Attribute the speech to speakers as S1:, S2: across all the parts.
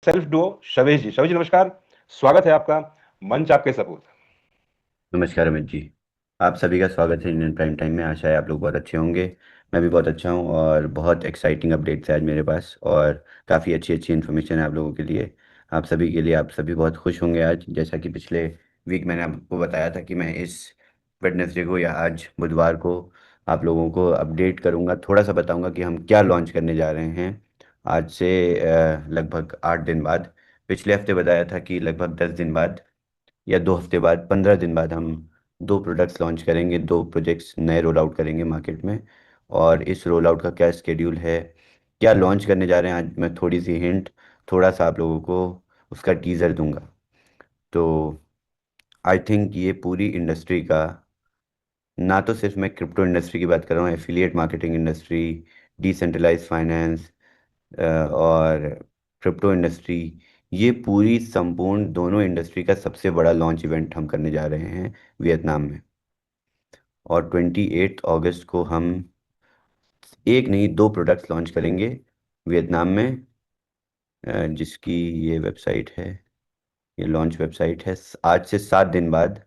S1: Self Duo शवेश जी। शवेश जी नमस्कार, स्वागत है आपका। मंच आपके सपूत।
S2: नमस्कार अमित जी। आप सभी का स्वागत है इंडियन प्राइम टाइम में। आशा है आप लोग बहुत अच्छे होंगे। मैं भी बहुत अच्छा हूँ और बहुत एक्साइटिंग अपडेट्स है आज मेरे पास, और काफ़ी अच्छी अच्छी इन्फॉर्मेशन है आप लोगों के लिए, आप सभी के लिए। आप सभी बहुत खुश होंगे आज। जैसा कि पिछले वीक मैंने आपको बताया था कि मैं इस वेडनेसडे को या आज बुधवार को आप लोगों को अपडेट करूँगा, थोड़ा सा बताऊँगा कि हम क्या लॉन्च करने जा रहे हैं आज से लगभग 8 दिन बाद। पिछले हफ्ते बताया था कि लगभग 10 दिन बाद या 2 हफ्ते बाद, 15 दिन बाद हम दो प्रोडक्ट्स लॉन्च करेंगे, दो प्रोजेक्ट्स नए रोल आउट करेंगे मार्केट में। और इस रोल आउट का क्या स्केड्यूल है, क्या लॉन्च करने जा रहे हैं, आज मैं थोड़ी सी हिंट, थोड़ा सा आप लोगों को उसका टीज़र दूंगा। तो आई थिंक ये पूरी इंडस्ट्री का, ना तो सिर्फ मैं क्रिप्टो इंडस्ट्री की बात कर रहा हूँ, affiliate marketing industry, decentralize finance और क्रिप्टो इंडस्ट्री, ये पूरी संपूर्ण दोनों इंडस्ट्री का सबसे बड़ा लॉन्च इवेंट हम करने जा रहे हैं वियतनाम में। और 28 अगस्त को हम एक नहीं दो प्रोडक्ट्स लॉन्च करेंगे वियतनाम में, जिसकी ये वेबसाइट है, ये लॉन्च वेबसाइट है। आज से 7 दिन बाद,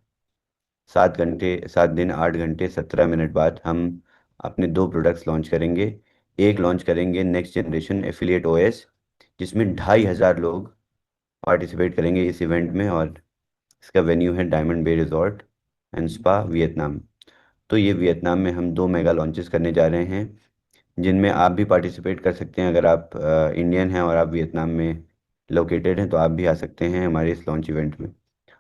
S2: 7 घंटे, 7 दिन 8 घंटे 17 मिनट बाद हम अपने दो प्रोडक्ट्स लॉन्च करेंगे। एक लॉन्च करेंगे नेक्स्ट जनरेशन एफिलिएट ओएस, जिसमें 2,500 लोग पार्टिसिपेट करेंगे इस इवेंट में, और इसका वेन्यू है Diamond Bay Resort and Spa, Vietnam. तो ये वियतनाम में हम दो मेगा लॉन्चेस करने जा रहे हैं, जिनमें आप भी पार्टिसिपेट कर सकते हैं। अगर आप इंडियन हैं और आप वियतनाम में लोकेटेड हैं तो आप भी आ सकते हैं हमारे इस लॉन्च इवेंट में।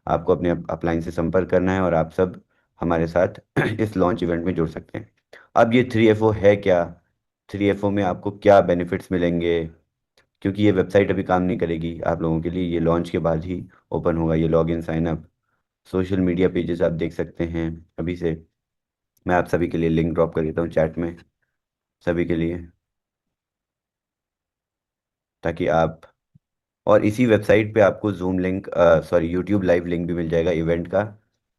S2: आपको अपने अपलाइन से संपर्क करना है और आप सब हमारे साथ इस लॉन्च इवेंट में जुड़ सकते हैं। अब ये 3FO है क्या, 3FO में आपको क्या बेनिफिट्स मिलेंगे, क्योंकि ये वेबसाइट अभी काम नहीं करेगी आप लोगों के लिए, ये लॉन्च के बाद ही ओपन होगा। ये log in sign up social media pages आप देख सकते हैं अभी से। मैं आप सभी के लिए लिंक ड्रॉप कर देता हूँ चैट में, सभी के लिए, ताकि आप, और इसी वेबसाइट पे आपको zoom link, sorry YouTube live link भी मिल जाएगा इवेंट का,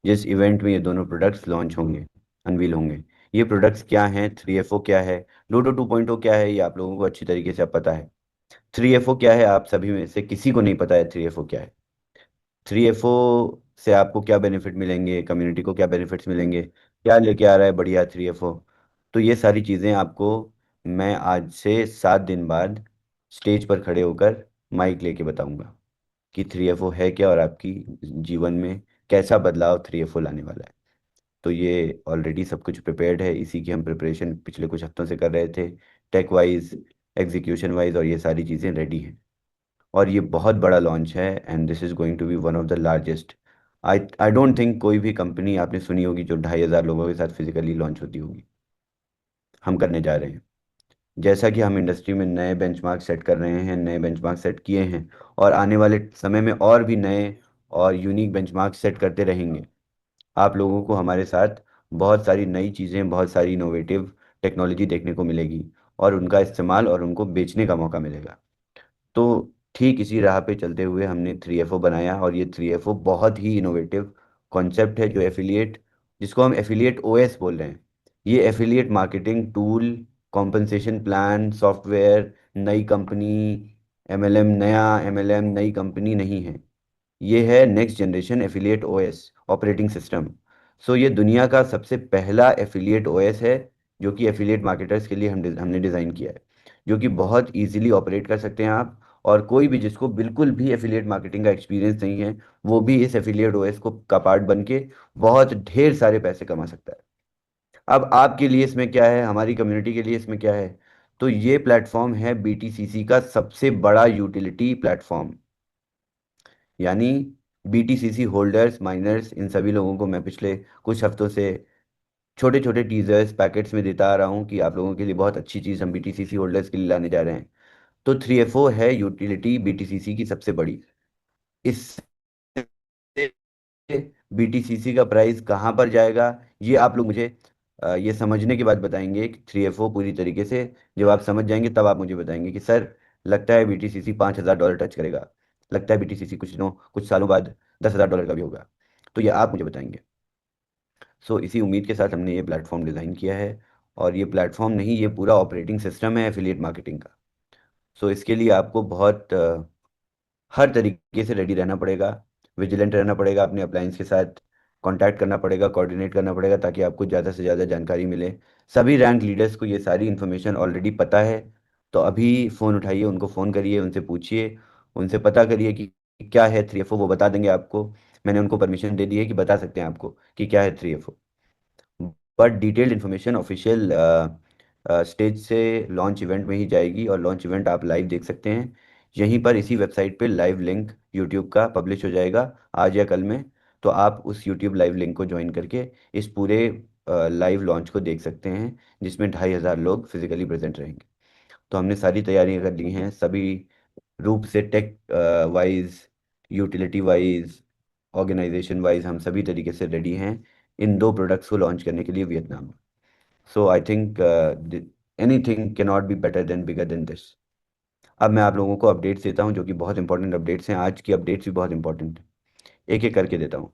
S2: जिस इवेंट में ये दोनों प्रोडक्ट्स लॉन्च होंगे, अनवील होंगे। ये प्रोडक्ट्स क्या हैं, 3FO क्या है, लूडो 2.0 क्या है, ये आप लोगों को अच्छी तरीके से अब पता है। 3FO क्या है, आप सभी में से किसी को नहीं पता है 3FO क्या है। 3FO से आपको क्या बेनिफिट मिलेंगे, कम्युनिटी को क्या बेनिफिट्स मिलेंगे, क्या लेके आ रहा है बढ़िया 3FO। तो ये सारी चीज़ें आपको मैं आज से 7 दिन बाद स्टेज पर खड़े होकर माइक लेके बताऊंगा कि 3FO है क्या और आपकी जीवन में कैसा बदलाव 3FO लाने वाला है। तो ये ऑलरेडी सब कुछ प्रिपेयर्ड है, इसी की हम प्रिपरेशन पिछले कुछ हफ्तों से कर रहे थे, टेक वाइज, एग्जीक्यूशन वाइज, और ये सारी चीज़ें रेडी हैं। और ये बहुत बड़ा लॉन्च है and this is going to be one of the largest. I I don't think कोई भी कंपनी आपने सुनी होगी जो 2,500 लोगों के साथ फिजिकली लॉन्च होती होगी। हम करने जा रहे हैं। जैसा कि हम इंडस्ट्री में नए बेंचमार्क सेट कर रहे हैं, नए बेंचमार्क सेट किए हैं, और आने वाले समय में और भी नए और यूनिक बेंचमार्क सेट करते रहेंगे। आप लोगों को हमारे साथ बहुत सारी नई चीज़ें, बहुत सारी इनोवेटिव टेक्नोलॉजी देखने को मिलेगी, और उनका इस्तेमाल और उनको बेचने का मौका मिलेगा। तो ठीक इसी राह पे चलते हुए हमने 3FO बनाया, और ये 3FO बहुत ही इनोवेटिव कॉन्सेप्ट है, जो एफिलिएट, जिसको हम एफिलिएट ओएस बोल रहे हैं। ये affiliate marketing tool, compensation plan, software, नई कंपनी, एमएलएम, नया एमएलएम, नई कंपनी नहीं है। ये है next generation affiliate OS operating system. So ये दुनिया का सबसे पहला एफिलिएट ओएस है, जो कि एफिलिएट मार्केटर्स के लिए हमने डिज़ाइन किया है, जो कि बहुत इजीली ऑपरेट कर सकते हैं आप। और कोई भी जिसको बिल्कुल भी एफिलिएट मार्केटिंग का एक्सपीरियंस नहीं है, वो भी इस एफिलिएट ओएस को का पार्ट बन के बहुत ढेर सारे पैसे कमा सकता है। अब आपके लिए इसमें क्या है, हमारी कम्युनिटी के लिए इसमें क्या है, तो ये प्लेटफॉर्म है बीटीसीसी का सबसे बड़ा यूटिलिटी प्लेटफॉर्म। यानी बीटीसीसी होल्डर्स, माइनर्स, इन सभी लोगों को मैं पिछले कुछ हफ्तों से छोटे छोटे टीजर्स पैकेट्स में देता आ रहा हूँ कि आप लोगों के लिए बहुत अच्छी चीज़ हम बीटीसीसी होल्डर्स के लिए लाने जा रहे हैं। तो 3FO है यूटिलिटी बीटीसीसी की सबसे बड़ी। इससे बीटीसीसी का प्राइस कहाँ पर जाएगा, ये आप लोग मुझे ये समझने के बाद बताएंगे कि 3FO पूरी तरीके से, जब आप समझ जाएंगे तब आप मुझे बताएंगे कि सर, लगता है बीटीसीसी $5,000 टच करेगा, लगता है बीटीसीसी कुछ दिनों, कुछ सालों बाद $10,000 का भी होगा। तो ये आप मुझे बताएंगे। सो इसी उम्मीद के साथ हमने ये प्लेटफॉर्म डिज़ाइन किया है। और ये प्लेटफॉर्म नहीं, ये पूरा ऑपरेटिंग सिस्टम है एफिलिएट मार्केटिंग का। सो इसके लिए आपको बहुत हर तरीके से रेडी रहना पड़ेगा, विजिलेंट रहना पड़ेगा, अपने अप्लायंस के साथ कांटेक्ट करना पड़ेगा, कोऑर्डिनेट करना पड़ेगा, ताकि आपको ज़्यादा से ज़्यादा जानकारी मिले। सभी रैंक लीडर्स को ये सारी इन्फॉर्मेशन ऑलरेडी पता है। तो अभी फ़ोन उठाइए, उनको फ़ोन करिए, उनसे पूछिए, उनसे पता करिए कि क्या है 3FO। वो बता देंगे आपको। मैंने उनको परमिशन दे दी है कि बता सकते हैं आपको कि क्या है 3FO। But detailed information official stage से लॉन्च इवेंट में ही जाएगी, और लॉन्च इवेंट आप लाइव देख सकते हैं यहीं पर, इसी वेबसाइट पे लाइव लिंक यूट्यूब का पब्लिश हो जाएगा आज या कल में। तो आप उस यूट्यूब लाइव लिंक को ज्वाइन करके इस पूरे लाइव लॉन्च को देख सकते हैं, जिसमें 2500 लोग फिजिकली प्रेजेंट रहेंगे। तो हमने सारी तैयारियां कर ली हैं, सभी रूप से, tech wise, utility wise, organisation wise, हम सभी तरीके से रेडी हैं इन दो प्रोडक्ट्स को लॉन्च करने के लिए वियतनाम में। So I think anything can not be better than, bigger than this. अब मैं आप लोगों को अपडेट्स देता हूँ, जो कि बहुत इंपॉर्टेंट अपडेट्स हैं। आज की अपडेट्स भी बहुत इंपॉर्टेंट हैं, एक एक करके देता हूँ।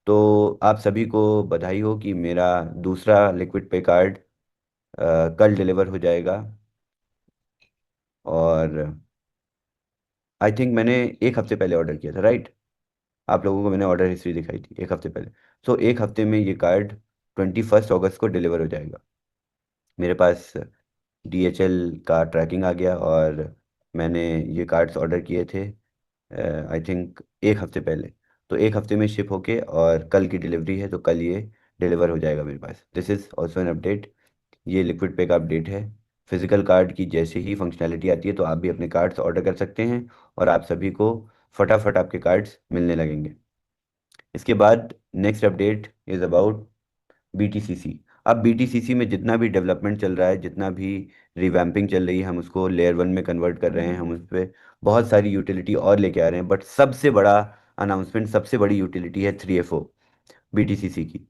S2: तो आप सभी को बधाई हो कि मेरा दूसरा लिक्विड पे कार्ड कल डिलीवर हो जाएगा। और आई थिंक मैंने एक हफ्ते पहले ऑर्डर किया था, राइट? आप लोगों को मैंने ऑर्डर हिस्ट्री दिखाई थी एक हफ्ते पहले। सो एक हफ्ते में ये कार्ड 21 अगस्त को डिलीवर हो जाएगा। मेरे पास DHL का ट्रैकिंग आ गया, और मैंने ये कार्ड्स ऑर्डर किए थे आई थिंक एक हफ्ते पहले। तो एक हफ्ते में शिप होके, और कल की डिलीवरी है, तो कल ये डिलीवर हो जाएगा मेरे पास। This is also an update. ये लिक्विड पे का अपडेट है। फिजिकल कार्ड की जैसे ही फंक्शनैलिटी आती है, तो आप भी अपने कार्ड्स ऑर्डर कर सकते हैं, और आप सभी को फटाफट आपके कार्ड्स मिलने लगेंगे। इसके बाद next update is about BTCC। अब BTCC में जितना भी डेवलपमेंट चल रहा है, जितना भी रिवैम्पिंग चल रही है, हम उसको लेयर 1 में कन्वर्ट कर रहे हैं, हम उस पर बहुत सारी यूटिलिटी और लेके आ रहे हैं। बट सबसे बड़ा अनाउंसमेंट, सबसे बड़ी यूटिलिटी है 3FO BTCC की।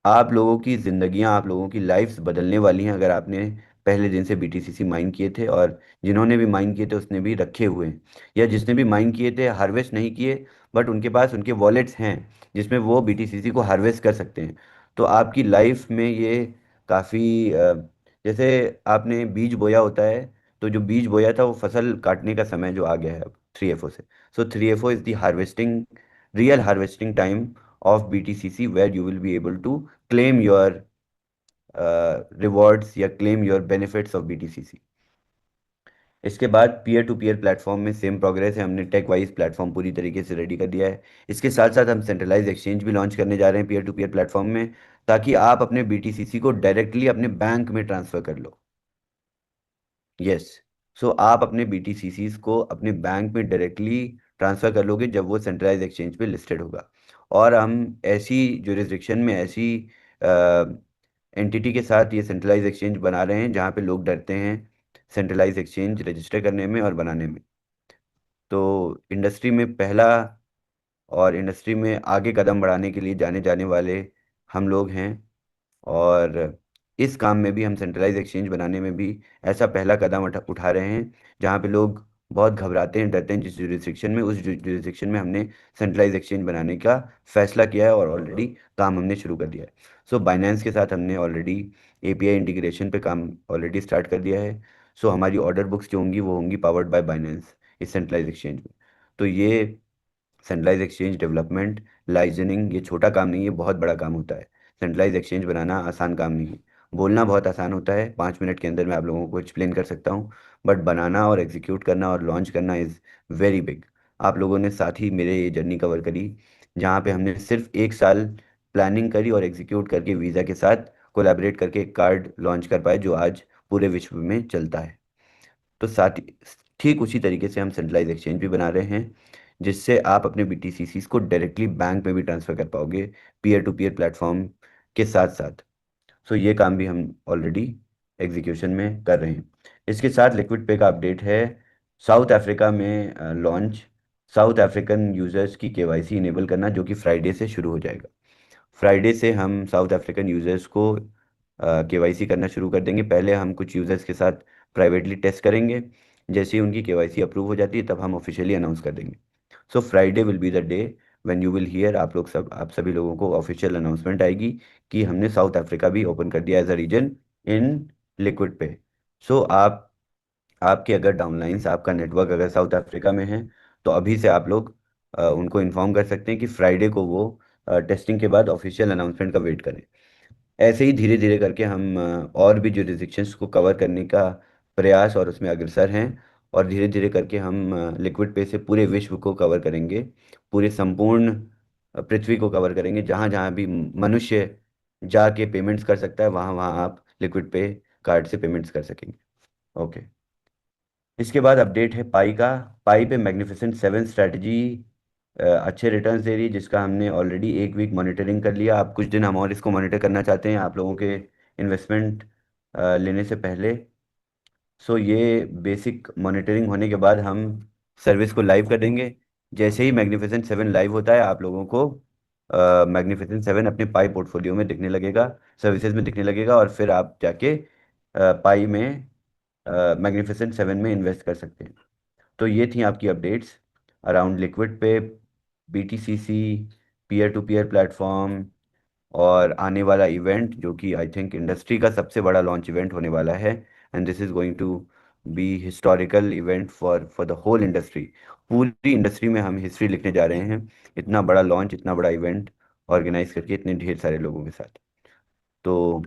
S2: आप लोगों की ज़िंदगियां, आप लोगों की लाइफ्स बदलने वाली हैं, अगर आपने पहले दिन से BTCC माइन किए थे, और जिन्होंने भी माइन किए थे उसने भी रखे हुए हैं, या जिसने भी माइन किए थे हार्वेस्ट नहीं किए, बट उनके पास उनके वॉलेट्स हैं जिसमें वो BTCC को हार्वेस्ट कर सकते हैं। तो आपकी लाइफ में ये काफ़ी, जैसे आपने बीज बोया होता है, तो जो बीज बोया था वो फसल काटने का समय जो आ गया है अब 3FO से। सो 3FO is the harvesting, real harvesting time of BTCC, where you will be able to claim your rewards या claim your benefits of BTCC। इसके बाद पीयर टू पीयर प्लेटफॉर्म में सेम प्रोग्रेस है। हमने टेक वाइज प्लेटफॉर्म पूरी तरीके से ready कर दिया है। इसके साथ साथ हम सेंट्रलाइज एक्सचेंज भी लॉन्च करने जा रहे हैं पीयर टू पीयर प्लेटफॉर्म में, ताकि आप अपने BTCC को डायरेक्टली अपने बैंक में ट्रांसफ़र कर लो। यस। सो आप अपने BTCCs को अपने बैंक में डायरेक्टली ट्रांसफ़र कर लोगे जब वो सेंट्रलाइज एक्सचेंज पे लिस्टेड होगा। और हम ऐसी जुरिस्डिक्शन में, ऐसी एंटिटी के साथ ये सेंट्रलाइज एक्सचेंज बना रहे हैं जहाँ पे लोग डरते हैं सेंट्रलाइज एक्सचेंज रजिस्टर करने में और बनाने में। तो इंडस्ट्री में पहला, और इंडस्ट्री में आगे कदम बढ़ाने के लिए जाने जाने वाले हम लोग हैं। और इस काम में भी, हम सेंट्रलाइज एक्सचेंज बनाने में भी ऐसा पहला कदम उठा रहे हैं जहाँ पे लोग बहुत घबराते हैं, डरते हैं। जिस जुरिस्डिक्शन में, उस जुरिस्डिक्शन में हमने सेंट्रलाइज एक्सचेंज बनाने का फैसला किया है, और ऑलरेडी काम हमने शुरू कर दिया है। सो बाइनेंस के साथ हमने ऑलरेडी API इंटीग्रेशन पे काम ऑलरेडी स्टार्ट कर दिया है। सो हमारी ऑर्डर बुक्स जो होंगी वो होंगी पावर्ड बाय बाइनेंस इस सेंट्रलाइज एक्सचेंज में। तो ये सेंट्रलाइज एक्सचेंज डेवलपमेंट, लाइजनिंग, ये छोटा काम नहीं है, बहुत बड़ा काम होता है। सेंट्रलाइज एक्सचेंज बनाना आसान काम नहीं है। बोलना बहुत आसान होता है, 5 मिनट के अंदर मैं आप लोगों को एक्सप्लेन कर सकता हूँ। बट बनाना और एग्जीक्यूट करना और लॉन्च करना इज़ वेरी बिग। आप लोगों ने साथ ही मेरे ये जर्नी कवर करी, जहाँ पे हमने सिर्फ एक साल प्लानिंग करी और एग्जीक्यूट करके वीज़ा के साथ कोलैबोरेट करके एक कार्ड लॉन्च कर पाए, जो आज पूरे विश्व में चलता है। तो साथ ही, ठीक उसी तरीके से हम सेंट्रलाइज एक्सचेंज भी बना रहे हैं, जिससे आप अपने BTCCs को डायरेक्टली बैंक में भी ट्रांसफ़र कर पाओगे पीयर टू पीयर प्लेटफॉर्म के साथ साथ। सो ये काम भी हम ऑलरेडी एग्जीक्यूशन में कर रहे हैं। इसके साथ लिक्विड पे का अपडेट है, साउथ अफ्रीका में लॉन्च, साउथ अफ्रीकन यूज़र्स की KYC इनेबल करना, जो कि फ्राइडे से शुरू हो जाएगा। फ्राइडे से हम साउथ अफ्रीकन यूज़र्स को KYC करना शुरू कर देंगे। पहले हम कुछ यूज़र्स के साथ प्राइवेटली टेस्ट करेंगे, जैसे ही उनकी KYC अप्रूव हो जाती है तब हम ऑफिशियली अनाउंस कर देंगे। So Friday will be the day when you will hear, आप सभी लोगों को ऑफिशियल अनाउंसमेंट आएगी कि हमने साउथ अफ्रीका भी ओपन कर दिया as a region in liquid पे। सो आपके अगर डाउनलाइंस, आपका नेटवर्क अगर साउथ अफ्रीका में है, तो अभी से आप लोग उनको इन्फॉर्म कर सकते हैं कि फ्राइडे को वो टेस्टिंग के बाद ऑफिशियल अनाउंसमेंट का वेट करें। ऐसे ही धीरे धीरे करके हम और भी जुरिसडिक्शंस को कवर करने का प्रयास और उसमें अग्रसर हैं। और धीरे धीरे करके हम लिक्विड पे से पूरे विश्व को कवर करेंगे, पूरे संपूर्ण पृथ्वी को कवर करेंगे। जहाँ जहाँ भी मनुष्य जाके पेमेंट्स कर सकता है, वहाँ वहाँ आप लिक्विड पे कार्ड से पेमेंट्स कर सकेंगे। ओके। इसके बाद अपडेट है पाई का। पाई पे मैग्निफिसेंट सेवन स्ट्रैटेजी अच्छे रिटर्न्स दे रही है, जिसका हमने ऑलरेडी एक वीक मॉनिटरिंग कर लिया। आप कुछ दिन हम और इसको मॉनिटर करना चाहते हैं आप लोगों के इन्वेस्टमेंट लेने से पहले। सो ये बेसिक मॉनिटरिंग होने के बाद हम सर्विस को लाइव कर देंगे। जैसे ही मैग्निफिसेंट सेवन लाइव होता है, आप लोगों को मैग्निफिसेंट सेवन अपने पाई पोर्टफोलियो में दिखने लगेगा, सर्विसेज में दिखने लगेगा, और फिर आप जाके पाई में मैग्निफिसेंट सेवन में इन्वेस्ट कर सकते हैं। तो ये थी आपकी अपडेट्स अराउंड लिक्विड पे, बीटीसीसी, पीयर टू पीयर प्लेटफॉर्म, और आने वाला इवेंट जो कि आई थिंक इंडस्ट्री का सबसे बड़ा लॉन्च इवेंट होने वाला है। And this is going to be historical event for for the whole industry. पूरी इंडस्ट्री में हम हिस्ट्री लिखने जा रहे हैं, इतना बड़ा लॉन्च, इतना बड़ा इवेंट ऑर्गेनाइज करके इतने ढेर सारे लोगों के साथ। तो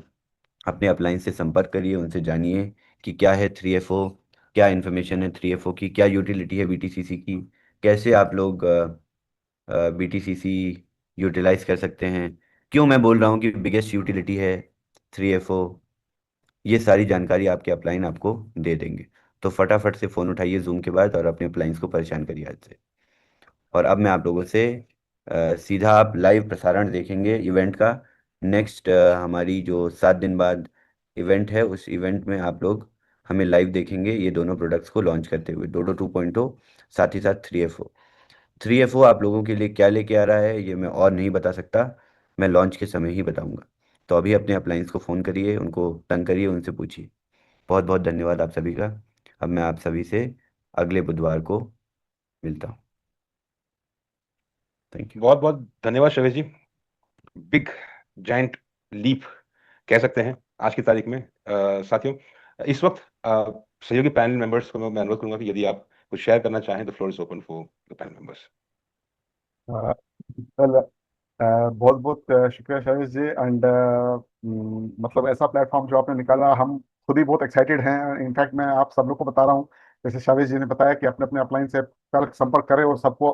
S2: अपने अपलाइन से संपर्क करिए, उनसे जानिए कि क्या है 3FO, क्या इन्फॉर्मेशन है 3FO की, क्या यूटिलिटी है बीटीसीसी की, कैसे आप लोग बीटीसीसी यूटिलाइज कर सकते हैं, क्यों मैं बोल रहा हूँ कि बिगेस्ट यूटिलिटी है 3FO। ये सारी जानकारी आपके अपलाइन आपको दे देंगे। तो फटाफट से फ़ोन उठाइए जूम के बाद और अपने अपलाइंस को परेशान करिए आज से। और अब मैं आप लोगों से सीधा आप लाइव प्रसारण देखेंगे इवेंट का। नेक्स्ट हमारी जो 7 दिन बाद इवेंट है, उस इवेंट में आप लोग हमें लाइव देखेंगे ये दोनों प्रोडक्ट्स को लॉन्च करते हुए, डोडो 2.0, साथ ही साथ 3FO। 3FO आप लोगों के लिए क्या लेके आ रहा है ये मैं और नहीं बता सकता, मैं लॉन्च के समय ही बताऊंगा। तो अभी अपने अप्लायंस को फ़ोन करिए, उनको तंग करिए, उनसे पूछिए। बहुत बहुत धन्यवाद आप सभी का। अब मैं आप सभी से अगले बुधवार को मिलता हूँ। Thank you.
S1: बहुत बहुत धन्यवाद शवेश जी। बिग जाइंट लीप कह सकते हैं आज की तारीख में। साथियों, इस वक्त सहयोगी पैनल मेंबर्स को मैं अनुरोध करूंगा कि यदि आप कुछ शेयर करना चाहें तो floor is open for the panel members.
S3: Well, बहुत बहुत शुक्रिया शाहिद जी। एंड मतलब ऐसा प्लेटफॉर्म जो आपने निकाला, हम खुद ही बहुत एक्साइटेड हैं। इनफैक्ट मैं आप सब लोग को बता रहा हूँ, जैसे शाहिद जी ने बताया कि अपने अपने अपलाइन से कर संपर्क करें और सबको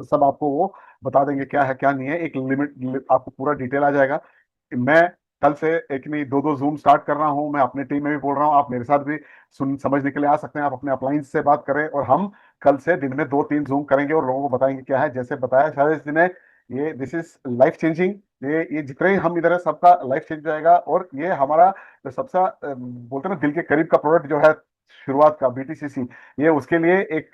S3: सब आपको वो बता देंगे क्या है क्या नहीं है। एक लिमिट आपको पूरा डिटेल आ जाएगा। मैं कल से एक नहीं दो दो जूम स्टार्ट कर रहा हूँ। मैं अपने टीम में भी बोल रहा हूँ, आप मेरे साथ भी सुन समझने के लिए आ सकते हैं। आप अपने अपलाइंस से बात करें और हम कल से दिन में 2-3 जूम करेंगे और लोगों को बताएंगे क्या है। जैसे बताया शायद जी ने, ये दिस इज लाइफ चेंजिंग। ये जितने हम इधर है सबका लाइफ चेंज जाएगा। और ये हमारा जो सबसे बोलते हैं ना दिल के करीब का प्रोडक्ट जो है शुरुआत का बीटीसीसी, ये उसके लिए एक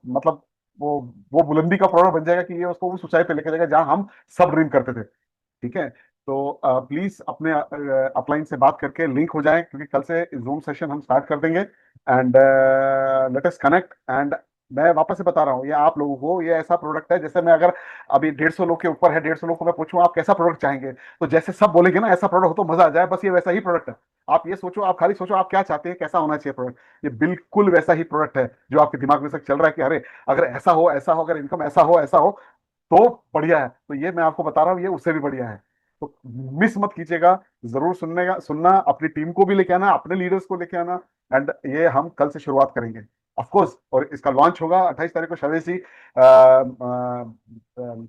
S3: मतलब वो वो बुलंदी का प्रोडक्ट बन जाएगा कि ये उसको उस ऊंचाई पे लेके जाएगा जहां हम सब ड्रीम करते थे। ठीक है। तो प्लीज अपने अपलाइन से बात करके लिंक हो जाएं, क्योंकि कल से जूम सेशन हम स्टार्ट कर देंगे। And let us connect. And मैं वापस से बता रहा हूँ, ये आप लोगों को ये ऐसा प्रोडक्ट है, जैसे मैं अगर अभी 150 लोग के ऊपर है, 150 लोग को मैं पूछूं आप कैसा प्रोडक्ट चाहेंगे, तो जैसे सब बोलेंगे ना ऐसा प्रोडक्ट हो तो मजा आ जाए, बस ये वैसा ही प्रोडक्ट है। आप ये सोचो, आप खाली सोचो आप क्या चाहते हैं, कैसा होना चाहिए प्रोडक्ट। ये बिल्कुल वैसा ही प्रोडक्ट है जो आपके दिमाग में से चल रहा है कि अरे अगर ऐसा हो, अगर इनकम ऐसा हो तो बढ़िया है। तो ये मैं आपको बता रहा हूँ, ये उससे भी बढ़िया है। तो मिस मत कीजिएगा, जरूर सुनना, अपनी टीम को भी लेके आना, अपने लीडर्स को लेके आना। एंड ये हम कल से शुरुआत करेंगे ऑफ कोर्स। और इसका लॉन्च होगा 28 तारीख को, शवेश जी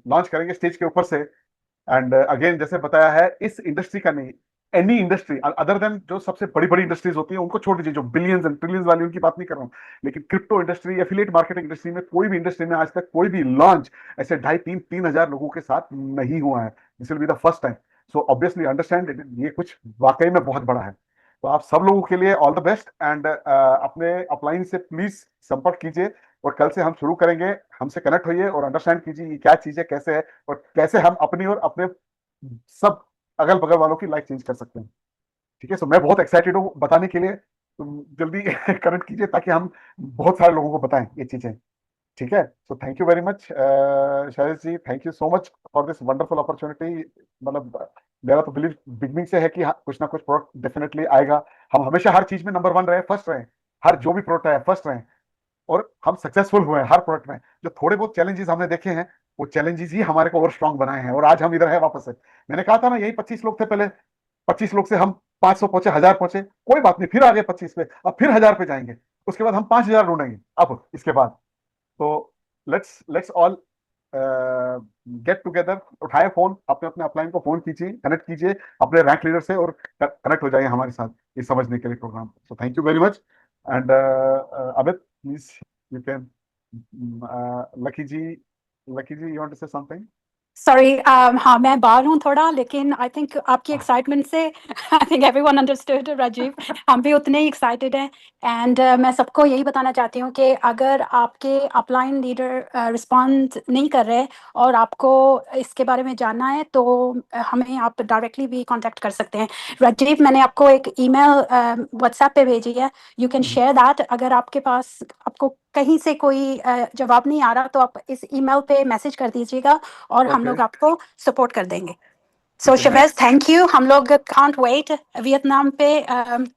S3: लॉन्च करेंगे स्टेज के ऊपर से। एंड अगेन जैसे बताया है, इस इंडस्ट्री का नहीं, एनी इंडस्ट्री अदर देन जो सबसे बड़ी बड़ी इंडस्ट्रीज होती हैं उनको छोड़ दीजिए, जो बिलियंस एंड ट्रिलियंस वाली, उनकी बात नहीं कर रहा हूं। लेकिन crypto industry, affiliate marketing industry में, कोई भी इंडस्ट्री में आज तक कोई भी लॉन्च ऐसे 2.5-3 हजार लोगों के साथ नहीं हुआ है। This will be the first time. So obviously understand, ये कुछ वाकई में बहुत बड़ा है। तो आप सब लोगों के लिए ऑल द बेस्ट। एंड अपने अपलाइन से प्लीज संपर्क कीजिए और कल से हम शुरू करेंगे। हमसे कनेक्ट होइए और अंडरस्टैंड कीजिए ये क्या चीज है, कैसे है, और कैसे हम अपनी और अपने सब अगल बगल वालों की लाइफ चेंज कर सकते हैं। ठीक है। सो मैं बहुत एक्साइटेड हूँ बताने के लिए। तो जल्दी कनेक्ट कीजिए ताकि हम बहुत सारे लोगों को बताएं ये चीजें। ठीक है। So thank you very much Shahid ji, thank you so much for this wonderful opportunity. मतलब मेरा तो बिलीव बिगनिंग से है कि हाँ, कुछ ना कुछ प्रोडक्ट डेफिनेटली आएगा। हम हमेशा हर चीज में नंबर 1 रहे, फर्स्ट रहे, हर जो भी प्रोडक्ट आया फर्स्ट रहे। और हम सक्सेसफुल हुए हैं हर प्रोडक्ट में। जो थोड़े बहुत चैलेंजेस हमने देखे हैं, वो चैलेंजेस ही हमारे को और स्ट्रांग बनाए हैं, और आज हम इधर है वापस से। मैंने कहा था ना, यही 25 लोग थे पहले, 25 लोग से हम 500 पहुंचे, 1000 पहुंचे, कोई बात नहीं, फिर आगे 25 पे, अब फिर 1000 पे जाएंगे, उसके बाद हम 5000 ढूंढेंगे अब इसके बाद। तो let's let's all get together, उठाए फोन, अपने अपने अपलाइन को फोन कीजिए, कनेक्ट कीजिए अपने रैंक लीडर से, और कनेक्ट हो जाइए हमारे साथ ये समझने के लिए program. So thank you very much. And Amit, please you can, Lucky ji you want to say something?
S4: Sorry, हाँ मैं बाहर हूँ थोड़ा, लेकिन आई थिंक आपकी एक्साइटमेंट से I think everyone understood Rajiv, हम भी उतने ही एक्साइटेड हैं। एंड मैं सबको यही बताना चाहती हूँ कि अगर आपके अपलाइन लीडर रिस्पॉन्ड नहीं कर रहे और आपको इसके बारे में जानना है, तो हमें आप डायरेक्टली भी कांटेक्ट कर सकते हैं। राजीव, मैंने आपको एक ईमेल व्हाट्सएप पे भेजी है, यू कैन शेयर दैट। अगर आपके पास आपको कहीं से कोई जवाब नहीं आ रहा, तो आप इस ईमेल पे मैसेज कर दीजिएगा और हम
S3: ओके,
S4: लोग आपको सपोर्ट कर देंगे। सो
S3: ठीक है।
S4: शबैज, थैंक यू। हम लोग कांट वेट वियतनाम पे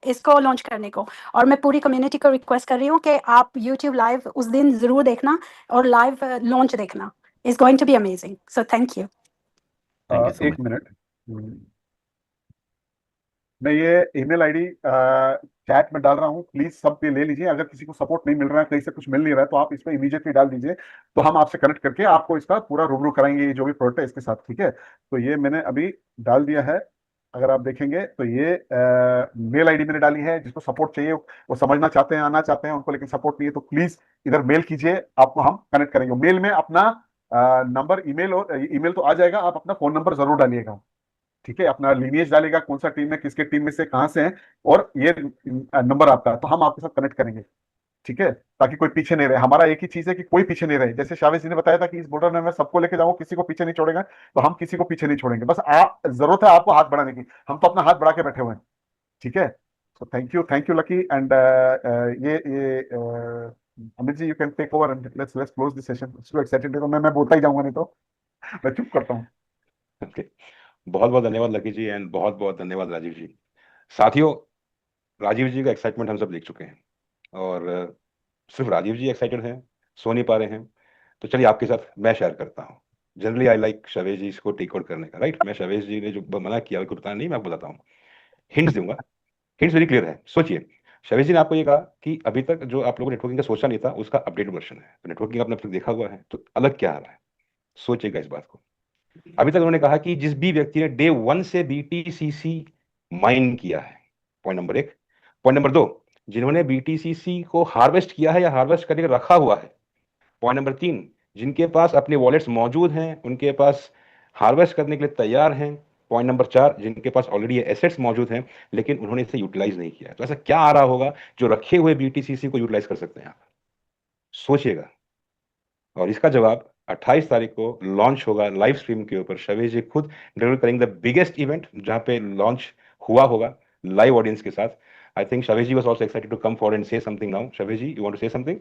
S4: इसको लॉन्च करने को, और मैं पूरी कम्युनिटी को रिक्वेस्ट कर रही हूँ कि आप यूट्यूब लाइव उस दिन जरूर देखना और लाइव लॉन्च देखना। Is going to be amazing. So thank you.
S2: Thank you so
S3: एक
S2: मच।
S3: मिनट, मैं ये ईमेल आईडी चैट में डाल रहा हूँ, प्लीज सब पे ले लीजिए। अगर किसी को सपोर्ट नहीं मिल रहा है, कहीं से कुछ मिल नहीं रहा है, तो आप इस पे इमीडिएटली डाल दीजिए, तो हम आपसे कनेक्ट करके आपको इसका पूरा रूबरू कराएंगे, ये जो भी प्रोडक्ट है इसके साथ, ठीक है? तो ये मैंने अभी डाल दिया है, अगर आप देखेंगे तो ये मेल आईडी मैंने डाली है। जिसको सपोर्ट चाहिए, वो समझना चाहते हैं, आना चाहते हैं उनको, लेकिन सपोर्ट नहीं है, तो प्लीज इधर मेल कीजिए, आपको हम कनेक्ट करेंगे। मेल में अपना नंबर, ईमेल, और ईमेल तो आ जाएगा, आप अपना फोन नंबर जरूर डालिएगा, ठीक है? अपना लीनिएज डालेगा, कौन सा टीम में, किसके टीम में से, कहां से है, और ये नंबर आपका, तो हम आपके साथ कनेक्ट करेंगे, ठीक है? ताकि कोई पीछे नहीं रहे। हमारा एक ही चीज है कि कोई पीछे नहीं रहे। जैसे शावेज जी ने बताया था कि इस बॉर्डर में मैं सबको लेके जाऊंगा, किसी को पीछे नहीं छोड़ेगा, तो हम किसी को पीछे नहीं छोड़ेंगे। बस आप, जरूरत है आपको हाथ बढ़ाने की, हम तो अपना हाथ बढ़ा के बैठे हुए हैं, ठीक है? So thank you Lucky. And ये Amit ji, you can take over and let's close this session. So excited, तो मैं बोलता ही जाऊंगा, नहीं तो मैं चुप करता हूँ।
S1: ओके, बहुत बहुत धन्यवाद लकी जी, एंड बहुत बहुत धन्यवाद राजीव जी। साथियों, राजीव जी का एक्साइटमेंट हम सब देख चुके हैं, और सिर्फ राजीव जी एक्साइटेड हैं, सो नहीं पा रहे हैं। तो चलिए आपके साथ मैं शेयर करता हूँ। जनरली आई लाइक शवेश जी इसको टेक आउट करने का, राइट? मैं शवेश जी ने जो मना किया उसको बताना नहीं, मैं आपको बताता हूँ, हिंट्स दूंगा। हिंट्स वेरी क्लियर है, सोचिए। शवेश जी ने आपको ये कहा कि अभी तक जो आप लोगों ने नेटवर्किंग का सोचा नहीं था, उसका अपडेट वर्जन है। तो नेटवर्किंग आपने अब तक देखा हुआ है, तो अलग क्या आ रहा है, सोचिएगा इस बात को। अभी तक उन्होंने कहा कि जिस भी व्यक्ति ने डे 1 से बीटीसीसी माइन किया है, पॉइंट नंबर 1। पॉइंट नंबर 2, जिन्होंने बीटीसीसी को हार्वेस्ट किया है या हार्वेस्ट करने का रखा हुआ है। पॉइंट नंबर 3, जिनके पास अपने वॉलेट्स मौजूद हैं, उनके पास हार्वेस्ट करने के लिए तैयार हैं। पॉइंट नंबर 4, जिनके पास ऑलरेडी एसेट्स मौजूद हैं, लेकिन उन्होंने इसे यूटिलाइज नहीं किया। तो ऐसा क्या आ रहा होगा जो रखे हुए बीटीसीसी को यूटिलाइज कर सकते हैं आप? सोचिएगा, और इसका जवाब 28 तारीख को लॉन्च होगा लाइव स्ट्रीम के ऊपर। शवेश जी खुद डिलीवर करेंगे द बिगेस्ट इवेंट जहां पे लॉन्च हुआ होगा लाइव ऑडियंस के साथ। I think Shavesh ji was also excited to come forward and say something now. Shavesh ji, you want to say something?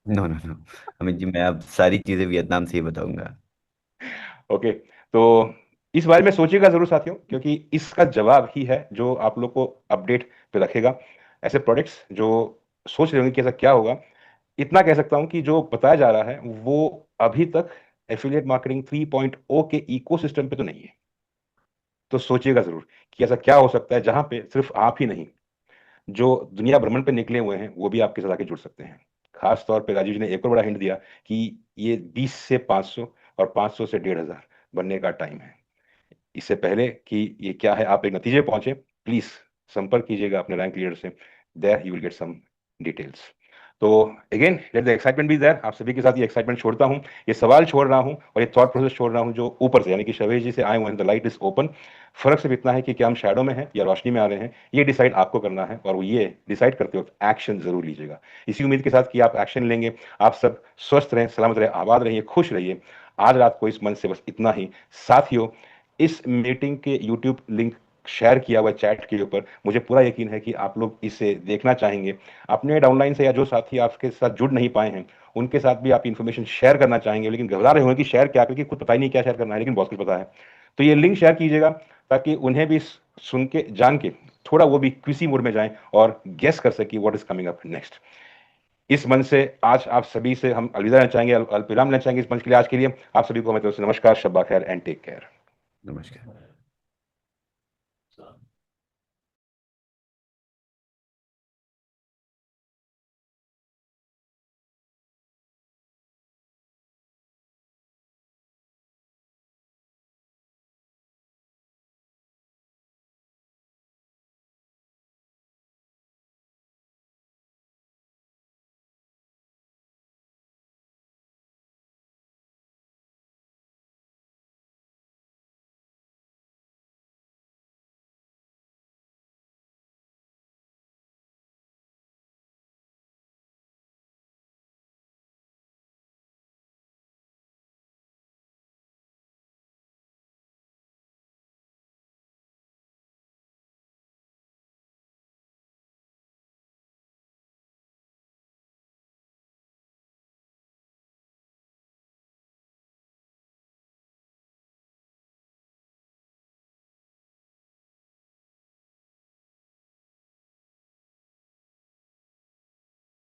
S2: No no no, Amit ji, मैं अब सारी चीज़ें वियतनाम से ही बताऊंगा।
S1: ओके, तो इस बारे में सोचिएगा जरूर साथियों, क्योंकि इसका जवाब ही है जो आप लोग को अपडेट पे रखेगा। ऐसे प्रोडक्ट्स जो सोच रहे होंगे कि ऐसा क्या होगा, इतना कह सकता हूं कि जो बताया जा रहा है वो अभी तक एफिलिएट मार्केटिंग 3.0 के इकोसिस्टम पे तो नहीं है। तो सोचिएगा जरूर कि ऐसा क्या हो सकता है जहां पे सिर्फ आप ही नहीं, जो दुनिया भ्रमण पे निकले हुए हैं वो भी आपके साथ आके जुड़ सकते हैं। खास तौर पे राजीव जी ने एक और बड़ा हिंट दिया कि ये 20 से 500 और 500 से 1,500 बनने का टाइम है। इससे पहले कि ये क्या है आप एक नतीजे पे पहुंचे, प्लीज संपर्क कीजिएगा अपने रैंक लीडर से। There you will get some details. तो again let the excitement be there. आप सभी के साथ ये एक्साइटमेंट छोड़ता हूँ, ये सवाल छोड़ रहा हूँ, और ये थॉट प्रोसेस छोड़ रहा हूँ जो ऊपर से, यानी कि शवेश जी से आए हुए हैं। The light is open. फर्क सिर्फ इतना है कि क्या हम शैडो में हैं या रोशनी में आ रहे हैं, ये डिसाइड आपको करना है, और वो ये डिसाइड करते वक्त एक्शन जरूर लीजिएगा। इसी उम्मीद के साथ कि आप एक्शन लेंगे। आप सब स्वस्थ रहें, सलामत रहें, आबाद रहिए, खुश रहिए। आज रात को इस मंच से बस इतना ही। साथियों, इस मीटिंग के यूट्यूब लिंक शेयर किया हुआ चैट के ऊपर, मुझे पूरा यकीन है कि आप लोग इसे देखना चाहेंगे। अपने डाउनलाइन से या जो साथी आपके साथ जुड़ नहीं पाए हैं, उनके साथ भी आप इन्फॉर्मेशन शेयर करना चाहेंगे, लेकिन घबरा रहे होंगे कि शेयर क्या, क्योंकि खुद पता ही नहीं क्या शेयर करना है, लेकिन बहुत कुछ पता है। तो ये लिंक शेयर कीजिएगा, ताकि उन्हें भी सुन के, जान के, थोड़ा वो भी क्विजी मोड में जाएं और गेस कर सके what is coming up next. इस मंच से आज आप सभी से हम अलविदा लेना चाहेंगे, अलविदा लेना चाहेंगे इस मंच के लिए। आज के लिए आप सभी को हमारी तरफ से नमस्कार, शब्बा खैर एंड टेक केयर।
S2: नमस्कार।